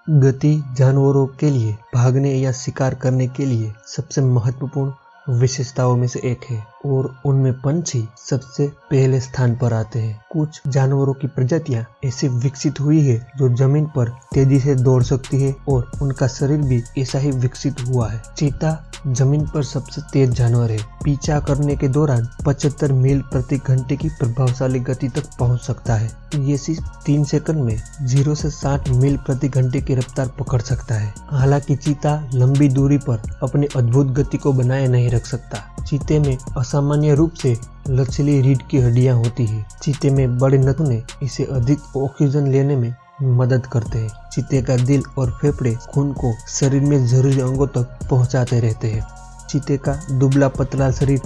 गति जानवरों के लिए भागने या शिकार करने के लिए सबसे महत्वपूर्ण विशेषताओं में से एक है और उनमें पंछी सबसे पहले स्थान पर आते हैं। कुछ जानवरों की प्रजातियां ऐसी विकसित हुई है जो जमीन पर तेजी से दौड़ सकती है और उनका शरीर भी ऐसा ही विकसित हुआ है। चीता जमीन पर सबसे तेज जानवर है। पीछा करने के दौरान 75 मील प्रति घंटे की प्रभावशाली गति तक पहुंच सकता है। ये सिर्फ 3 सेकंड में 0 से 60 मील प्रति घंटे की रफ्तार पकड़ सकता है। हालांकि चीता लंबी दूरी पर अपनी अद्भुत गति को बनाए नहीं रख सकता। चीते में असामान्य रूप से लचीली रीढ़ की हड्डियां होती है। चीते में बड़े नथुने इसे अधिक ऑक्सीजन लेने में मदद करते हैं। चीते का दिल और फेफड़े खून को शरीर में जरूरी अंगों तक पहुंचाते रहते हैं। चीते का दुबला पतला शरीर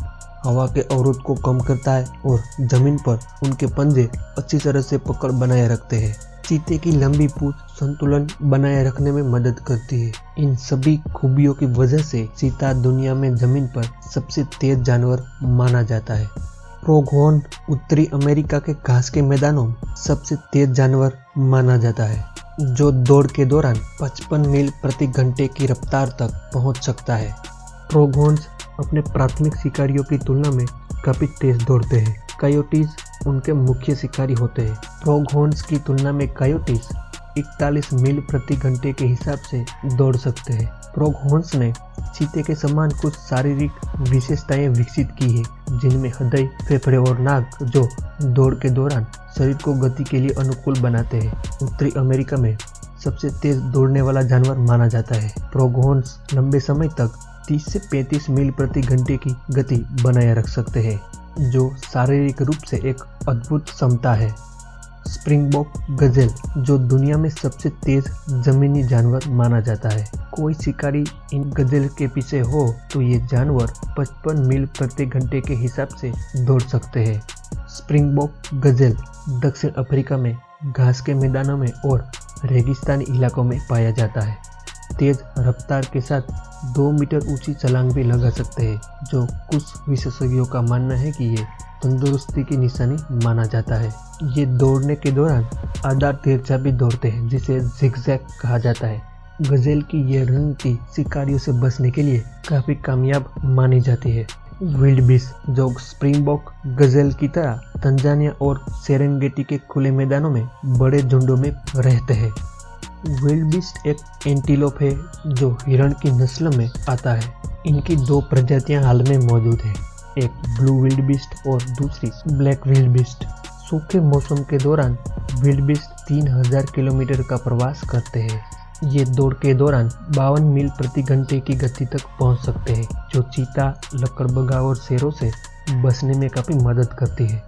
हवा के अवरोध को कम करता है और जमीन पर उनके पंजे अच्छी तरह से पकड़ बनाए रखते हैं। चीते की लंबी पूंछ संतुलन बनाए रखने में मदद करती है। इन सभी खूबियों की वजह से चीता दुनिया में जमीन पर सबसे तेज जानवर माना जाता है। प्रोगहोर्न उत्तरी अमेरिका के घास के मैदानों में सबसे तेज जानवर माना जाता है, जो दौड़ के दौरान 55 मील प्रति घंटे की रफ्तार तक पहुंच सकता है। प्रोगहोर्न्स अपने प्राथमिक शिकारियों की तुलना में काफी तेज दौड़ते हैं। कायोटीज उनके मुख्य शिकारी होते हैं। प्रोगहोर्न्स की तुलना में कायोटीज 41 मील प्रति घंटे के हिसाब से दौड़ सकते हैं। प्रोगहोर्न्स ने चीते के समान कुछ शारीरिक विशेषताएं विकसित की है, जिनमें हृदय, फेफड़े और नाक जो दौड़ के दौरान शरीर को गति के लिए अनुकूल बनाते हैं। उत्तरी अमेरिका में सबसे तेज दौड़ने वाला जानवर माना जाता है। प्रोगहोर्न्स लंबे समय तक 30 से 35 मील प्रति घंटे की गति बनाए रख सकते हैं, जो शारीरिक रूप से एक अद्भुत क्षमता है। स्प्रिंगबोक गजेल जो दुनिया में सबसे तेज जमीनी जानवर माना जाता है। कोई शिकारी इन गजेल के पीछे हो तो ये जानवर 55 मील प्रति घंटे के हिसाब से दौड़ सकते हैं। स्प्रिंगबोक गजेल दक्षिण अफ्रीका में घास के मैदानों में और रेगिस्तानी इलाकों में पाया जाता है। तेज रफ्तार के साथ 2 मीटर ऊंची छलांग भी लगा सकते हैं, जो कुछ विशेषज्ञों का मानना है कि ये तंदुरुस्ती की निशानी माना जाता है। ये दौड़ने के दौरान आधा तिरछा भी दौड़ते हैं, जिसे जिगजैग कहा जाता है। गजेल की यह रणनीति शिकारियों से बचने के लिए काफी कामयाब मानी जाती है। विल्डबीस्ट जो स्प्रिंगबोक गजेल की तरह तंजानिया और सेरेंगेटी के खुले मैदानों में बड़े झुंडों में रहते हैं। विल्डबीस्ट एक एंटीलोप है जो हिरण की नस्ल में आता है। इनकी 2 प्रजातियां हाल में मौजूद हैं, एक ब्लू विल्डबीस्ट और दूसरी ब्लैक विल्डबीस्ट। सूखे मौसम के दौरान विल्डबीस्ट 3000 किलोमीटर का प्रवास करते हैं। ये दौड़ के दौरान 52 मील प्रति घंटे की गति तक पहुंच सकते हैं, जो चीता, लकड़बग्घा और शेरों से बचने में काफी मदद करती है।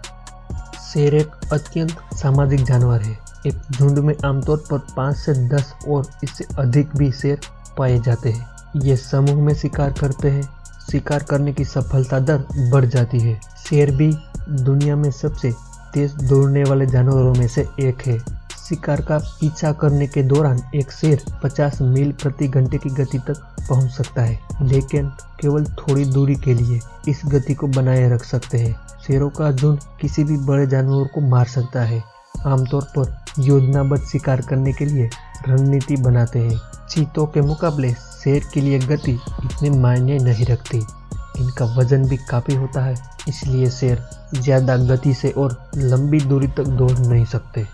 शेर एक अत्यंत सामाजिक जानवर है। एक झुंड में आमतौर पर 5 से 10 और इससे अधिक भी शेर पाए जाते हैं। ये समूह में शिकार करते हैं। शिकार करने की सफलता दर बढ़ जाती है। शेर भी दुनिया में सबसे तेज दौड़ने वाले जानवरों में से एक है। शिकार का पीछा करने के दौरान एक शेर 50 मील प्रति घंटे की गति तक पहुंच सकता है, लेकिन केवल थोड़ी दूरी के लिए इस गति को बनाए रख सकते हैं। शेरों का झुंड किसी भी बड़े जानवर को मार सकता है। आमतौर पर योजनाबद्ध शिकार करने के लिए रणनीति बनाते हैं। चीतों के मुकाबले शेर के लिए गति इतने मायने नहीं रखती। इनका वजन भी काफी होता है, इसलिए शेर ज्यादा गति से और लंबी दूरी तक दौड़ नहीं सकते।